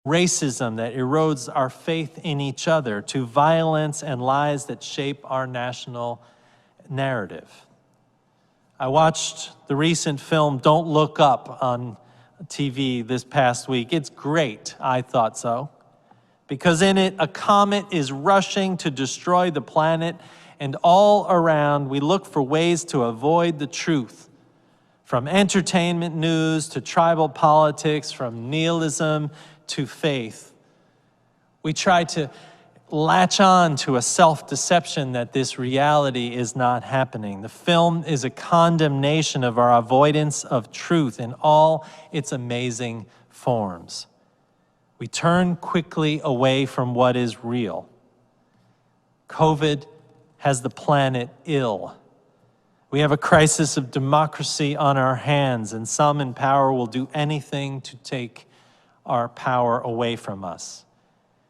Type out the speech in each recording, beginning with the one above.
racism that erodes our faith in each other, to violence and lies that shape our national narrative. I watched the recent film Don't Look Up on TV this past week. It's great, I thought so, because in it, a comet is rushing to destroy the planet, and all around we look for ways to avoid the truth. From entertainment news to tribal politics, from nihilism to faith. We try to latch on to a self-deception that this reality is not happening. The film is a condemnation of our avoidance of truth in all its amazing forms. We turn quickly away from what is real. COVID has the planet ill. We have a crisis of democracy on our hands, and some in power will do anything to take our power away from us.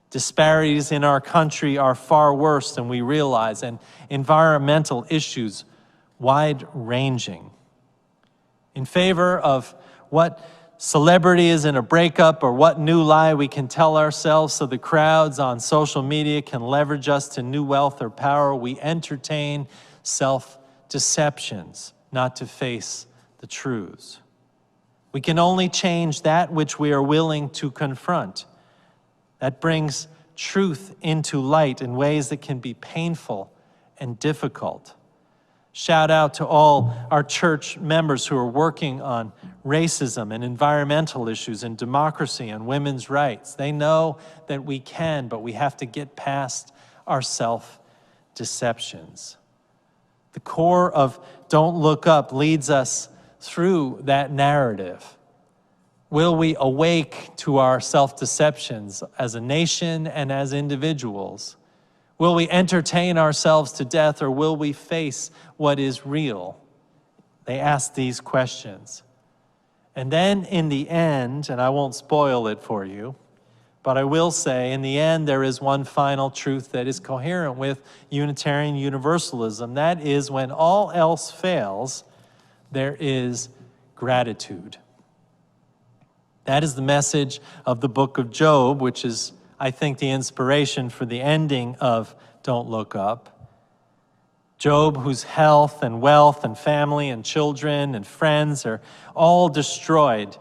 Disparities in our country are far worse than we realize, and environmental issues wide-ranging. In favor of what celebrity is in a breakup or what new lie we can tell ourselves so the crowds on social media can leverage us to new wealth or power, we entertain self-deceptions, not to face the truths. We can only change that which we are willing to confront. That brings truth into light in ways that can be painful and difficult. Shout out to all our church members who are working on racism and environmental issues and democracy and women's rights. They know that we can, but we have to get past our self-deceptions. The core of Don't Look Up leads us through that narrative. Will we awake to our self-deceptions as a nation and as individuals? Will we entertain ourselves to death, or will we face what is real? They ask these questions. And then in the end, and I won't spoil it for you, but I will say in the end there is one final truth that is coherent with Unitarian Universalism. That is, when all else fails, there is gratitude. That is the message of the book of Job, which is, I think, the inspiration for the ending of Don't Look Up. Job, whose health and wealth and family and children and friends are all destroyed.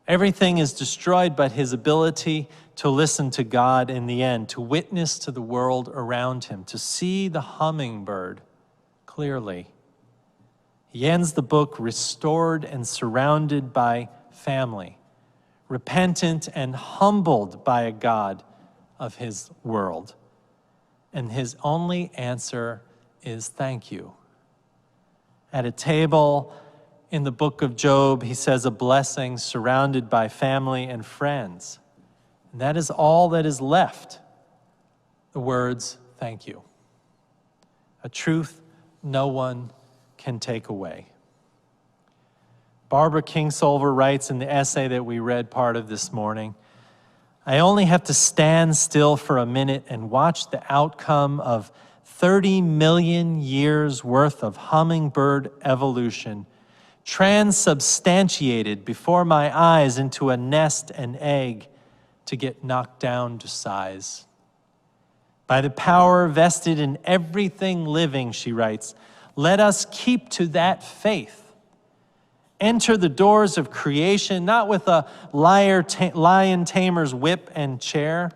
Everything is destroyed but his ability to listen to God in the end, to witness to the world around him, to see the hummingbird clearly. He ends the book restored and surrounded by family, repentant and humbled by a God of his world. And his only answer is thank you. At a table in the book of Job, he says a blessing surrounded by family and friends. And that is all that is left. The words, thank you. A truth no one can take away. Barbara Kingsolver writes in the essay that we read part of this morning, I only have to stand still for a minute and watch the outcome of 30 million years worth of hummingbird evolution transubstantiated before my eyes into a nest and egg to get knocked down to size. By the power vested in everything living, she writes, let us keep to that faith. Enter the doors of creation, not with a lion tamer's whip and chair,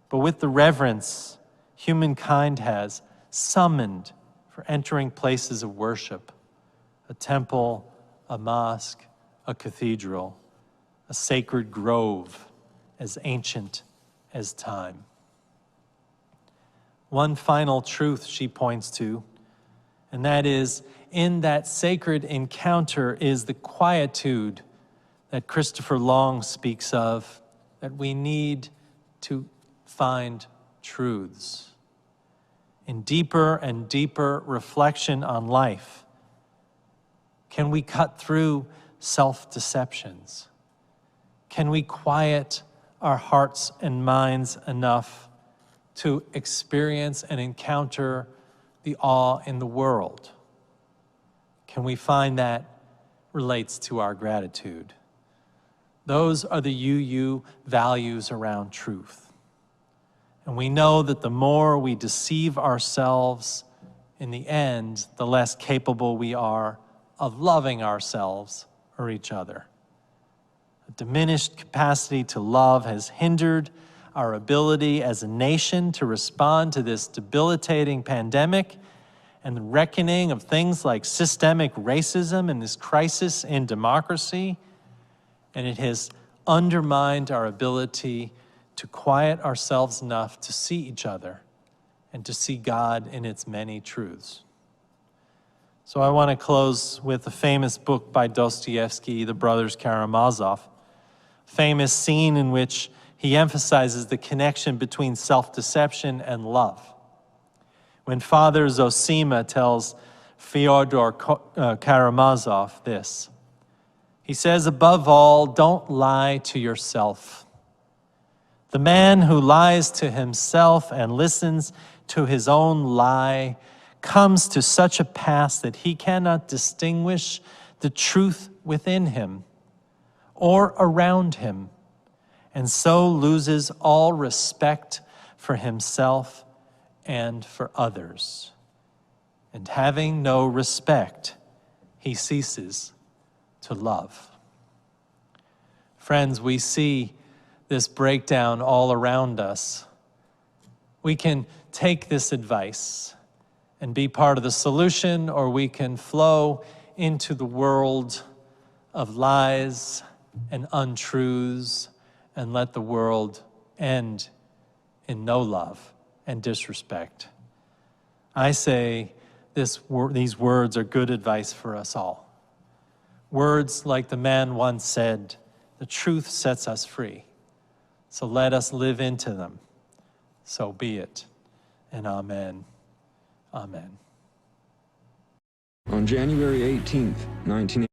but with the reverence humankind has summoned for entering places of worship, a temple, a mosque, a cathedral, a sacred grove as ancient as time. One final truth she points to, and that is, in that sacred encounter is the quietude that Christopher Long speaks of, that we need to find truths. In deeper and deeper reflection on life, can we cut through self-deceptions? Can we quiet our hearts and minds enough to experience and encounter the awe in the world? Can we find that relates to our gratitude? Those are the UU values around truth. And we know that the more we deceive ourselves, in the end, the less capable we are of loving ourselves or each other. A diminished capacity to love has hindered our ability as a nation to respond to this debilitating pandemic and the reckoning of things like systemic racism and this crisis in democracy. And it has undermined our ability to quiet ourselves enough to see each other and to see God in its many truths. So I want to close with a famous book by Dostoevsky, The Brothers Karamazov, famous scene in which he emphasizes the connection between self-deception and love. When Father Zosima tells Fyodor Karamazov this, he says, above all, don't lie to yourself. The man who lies to himself and listens to his own lie comes to such a pass that he cannot distinguish the truth within him or around him, and so loses all respect for himself and for others. And having no respect, he ceases to love. Friends, we see this breakdown all around us. We can take this advice and be part of the solution, or we can flow into the world of lies and untruths and let the world end in no love and disrespect. I say these words are good advice for us all. Words like the man once said, the truth sets us free. So let us live into them. So be it. And amen. Amen. On January 18th, 1980,